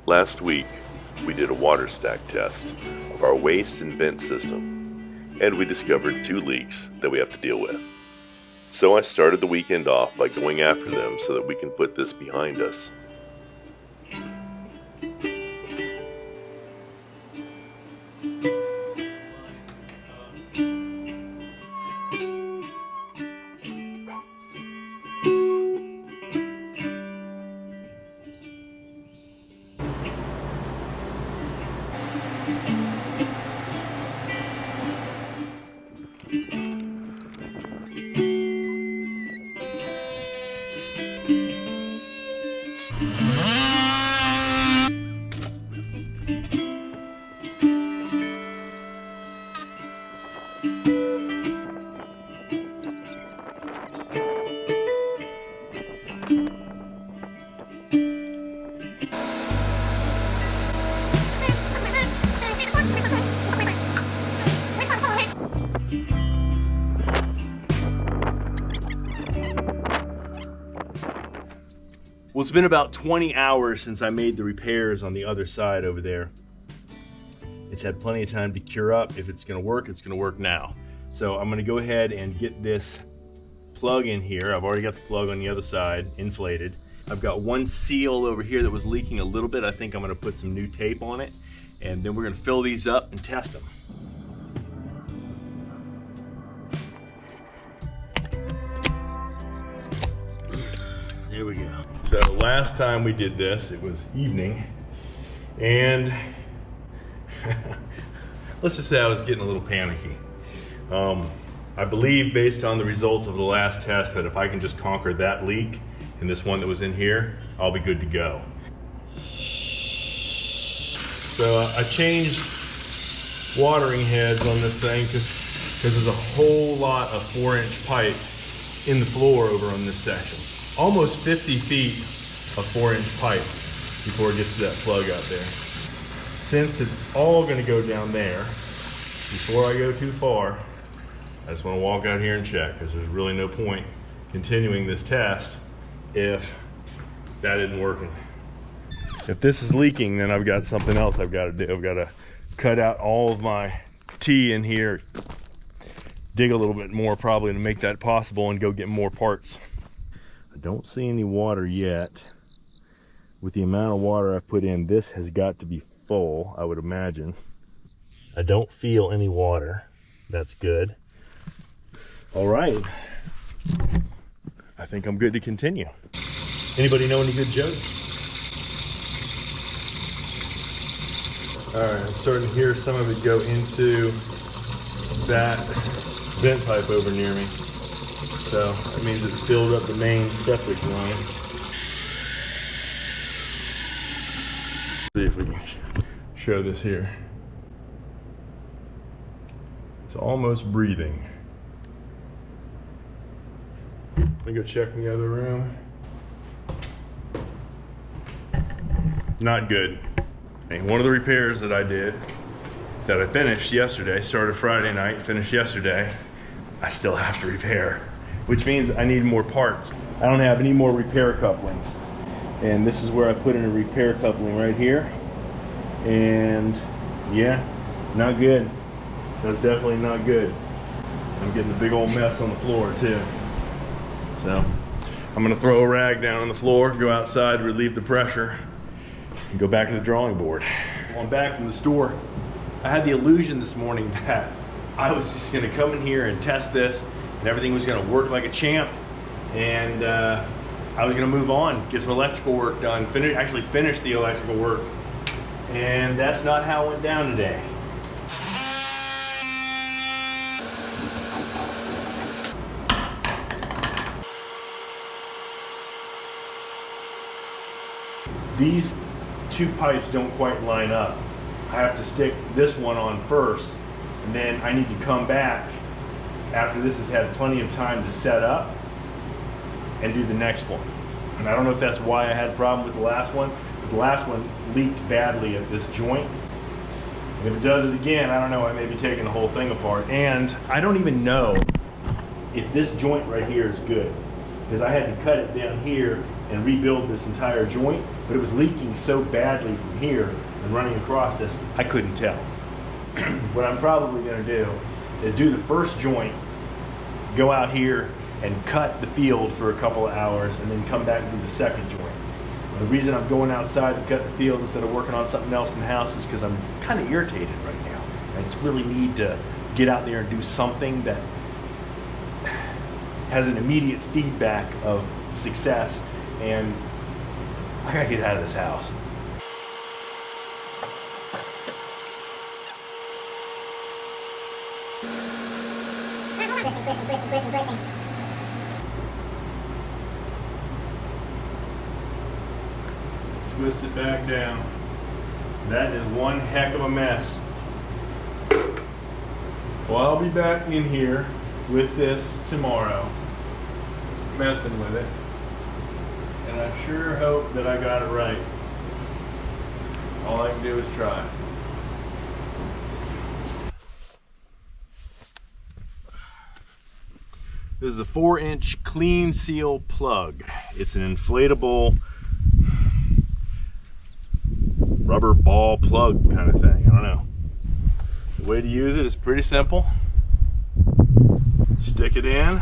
Last week, we did a water stack test of our waste and vent system, and we discovered 2 leaks that we have to deal with. So I started the weekend off by going after them so that we can put this behind us. Well, it's been about 20 hours since I made the repairs on the other side over there. It's had plenty of time to cure up. If it's gonna work, it's gonna work now. So I'm gonna go ahead and get this plug in here. I've already got the plug on the other side, inflated. I've got one seal over here that was leaking a little bit. I think I'm gonna put some new tape on it, and then we're gonna fill these up and test them. Here we go. So last time we did this, it was evening, and let's just say I was getting a little panicky. I believe, based on the results of the last test, that if I can just conquer that leak and this one that was in here, I'll be good to go. So I changed watering heads on this thing because there's a whole lot of 4-inch pipe in the floor over on this section. Almost 50 feet of 4-inch pipe before it gets to that plug out there. Since it's all gonna go down there, before I go too far, I just wanna walk out here and check, because there's really no point continuing this test if that isn't working. If this is leaking, then I've got something else I've gotta do. I've gotta cut out all of my T in here, dig a little bit more probably to make that possible, and go get more parts. I don't see any water yet. With the amount of water I've put in, this has got to be full, I would imagine. I don't feel any water. That's good. All right. I think I'm good to continue. Anybody know any good jokes? All right, I'm starting to hear some of it go into that vent pipe over near me. So that means it's filled up the main septic line. See if we can show this here. It's almost breathing. Let me go check in the other room. Not good. One of the repairs that I did, that I finished yesterday, started Friday night, finished yesterday, I still have to repair, which means I need more parts. I don't have any more repair couplings. And this is where I put in a repair coupling right here. And yeah, not good. That's definitely not good. I'm getting a big old mess on the floor too. So I'm gonna throw a rag down on the floor, go outside, relieve the pressure, and go back to the drawing board. Well, I'm back from the store. I had the illusion this morning that I was just gonna come in here and test this and everything was gonna work like a champ. And I was gonna move on, get some electrical work done, actually finish the electrical work. And that's not how it went down today. These 2 pipes don't quite line up. I have to stick this one on first, and then I need to come back after this has had plenty of time to set up and do the next one. And I don't know if that's why I had a problem with the last one, but the last one leaked badly at this joint. And if it does it again, I don't know, I may be taking the whole thing apart. And I don't even know if this joint right here is good. because I had to cut it down here and rebuild this entire joint, but it was leaking so badly from here and running across this, I couldn't tell. What I'm probably gonna do is do the first joint, go out here and cut the field for a couple of hours, and then come back and do the second joint. The reason I'm going outside to cut the field instead of working on something else in the house is because I'm kind of irritated right now. I just really need to get out there and do something that has an immediate feedback of success, and I gotta get out of this house. Twist it back down. That is one heck of a mess. Well, I'll be back in here with this tomorrow, messing with it, and I sure hope that I got it right. All I can do is try. This is a 4-inch clean seal plug. It's an inflatable rubber ball plug kind of thing. I don't know. The way to use it is pretty simple. Stick it in.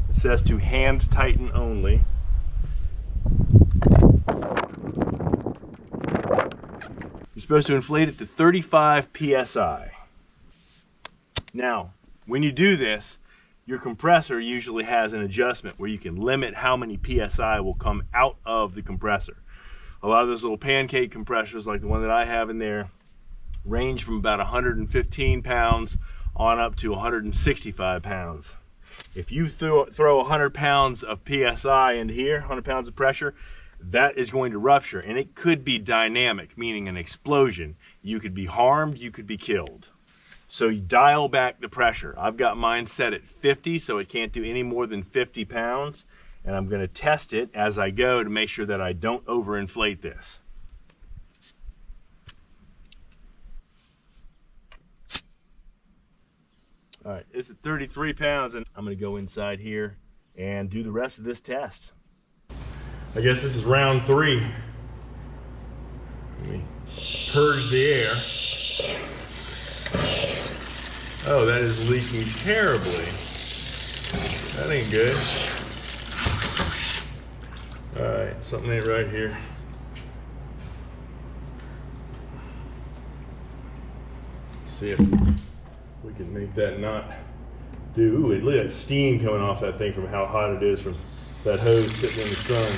It says to hand tighten only. You're supposed to inflate it to 35 psi. Now, when you do this, your compressor usually has an adjustment where you can limit how many psi will come out of the compressor. A lot of those little pancake compressors, like the one that I have in there, range from about 115 pounds on up to 165 pounds. If you throw 100 pounds of psi into here, 100 pounds of pressure, that is going to rupture, and it could be dynamic, meaning an explosion. You could be harmed, you could be killed. So you dial back the pressure. I've got mine set at 50, so it can't do any more than 50 pounds. And I'm going to test it as I go to make sure that I don't overinflate this. All right, it's at 33 pounds, and I'm going to go inside here and do the rest of this test. I guess this is round 3. Let me purge the air. Oh, that is leaking terribly. That ain't good. All right, something ain't right here. Let's see if we can make that not do. Ooh, look at that steam coming off that thing from how hot it is from that hose sitting in the sun.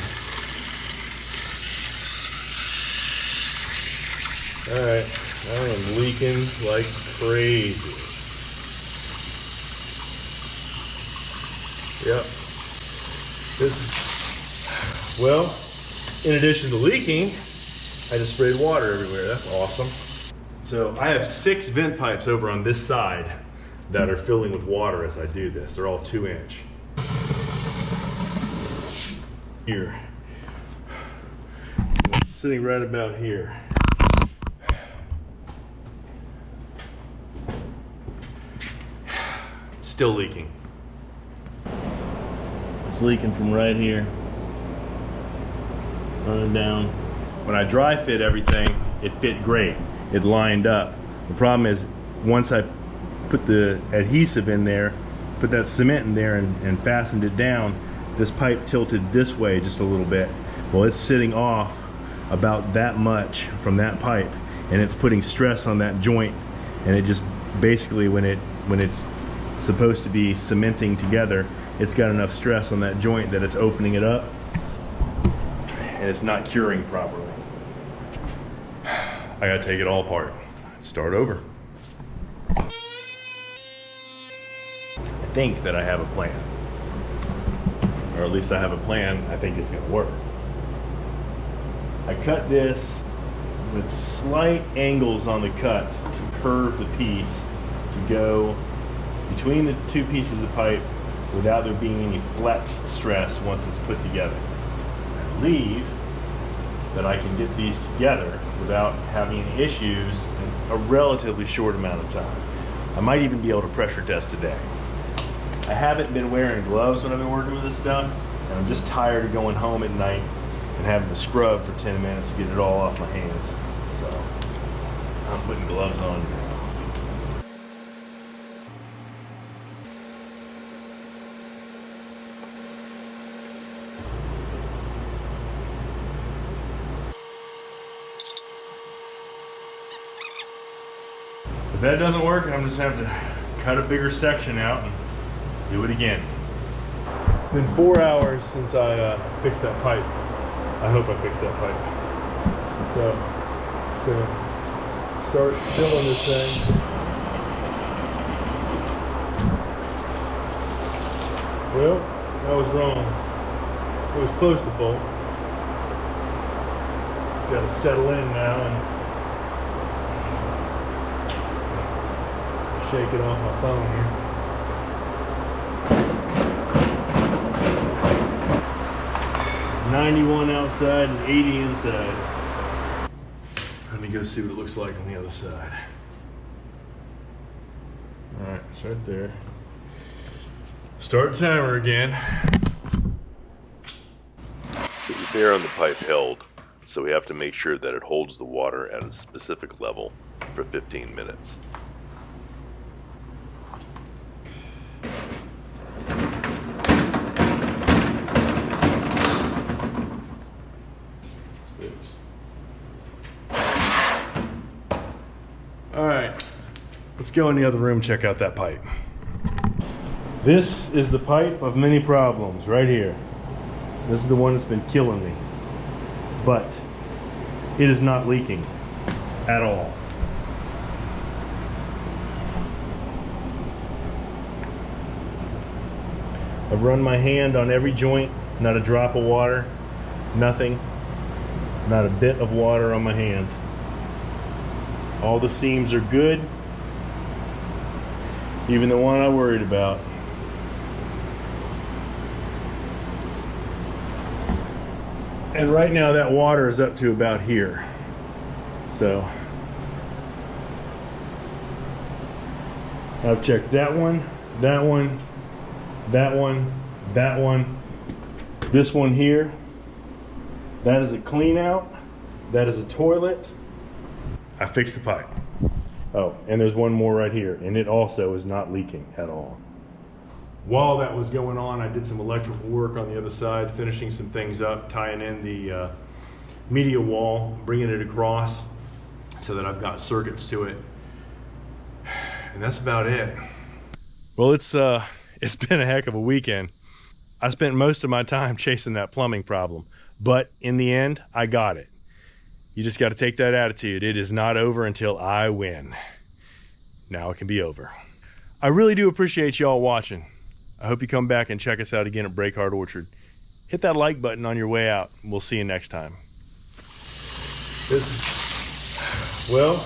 All right, I am leaking like crazy. Yep. Well, in addition to leaking, I just sprayed water everywhere. That's awesome. So I have 6 vent pipes over on this side that are filling with water as I do this. They're all 2-inch. Here. Sitting right about here. Still leaking. It's leaking from right here. Running down. When I dry fit everything, it fit great. It lined up. The problem is, once I put the adhesive in there, put that cement in there and fastened it down, this pipe tilted this way just a little bit. Well, it's sitting off about that much from that pipe, and it's putting stress on that joint, and it just basically, when it's supposed to be cementing together, it's got enough stress on that joint that it's opening it up, and it's not curing properly. I gotta take it all apart, start over. I think that I have a plan, or at least I have a plan I think it's gonna work. I cut this with slight angles on the cuts to curve the piece to go between the 2 pieces of pipe without there being any flex stress once it's put together. I believe that I can get these together without having any issues in a relatively short amount of time. I might even be able to pressure test today. I haven't been wearing gloves when I've been working with this stuff And I'm just tired of going home at night and having to scrub for 10 minutes to get it all off my hands. So I'm putting gloves on now. If that doesn't work, I'm just gonna have to cut a bigger section out and do it again. It's been 4 hours since I fixed that pipe. I hope I fixed that pipe. So, gonna start filling this thing. Well, I was wrong. It was close to full. It's got to settle in now and shake it off my phone here. It's 91 outside and 80 inside. Let me go see what it looks like on the other side. Alright, it's right there. Start timer again. The repair on the pipe held, so we have to make sure that it holds the water at a specific level for 15 minutes. Alright, let's go in the other room, check out that pipe. This is the pipe of many problems right here. This is the one that's been killing me. But it is not leaking at all. I've run my hand on every joint, not a drop of water, nothing, not a bit of water on my hand. All the seams are good, even the one I worried about. And right now that water is up to about here. So I've checked that one, that one, that one, that one, this one here. That is a clean out. That is a toilet. I fixed the pipe. Oh, and there's one more right here, and it also is not leaking at all. While that was going on, I did some electrical work on the other side, finishing some things up, tying in the media wall, bringing it across so that I've got circuits to it. And that's about it. Well, it's been a heck of a weekend. I spent most of my time chasing that plumbing problem, but in the end, I got it. You just got to take that attitude. It is not over until I win. Now it can be over. I really do appreciate y'all watching. I hope you come back and check us out again at BreakHeart Orchard. Hit that like button on your way out. We'll see you next time. Well,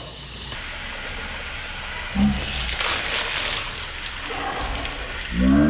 Yeah.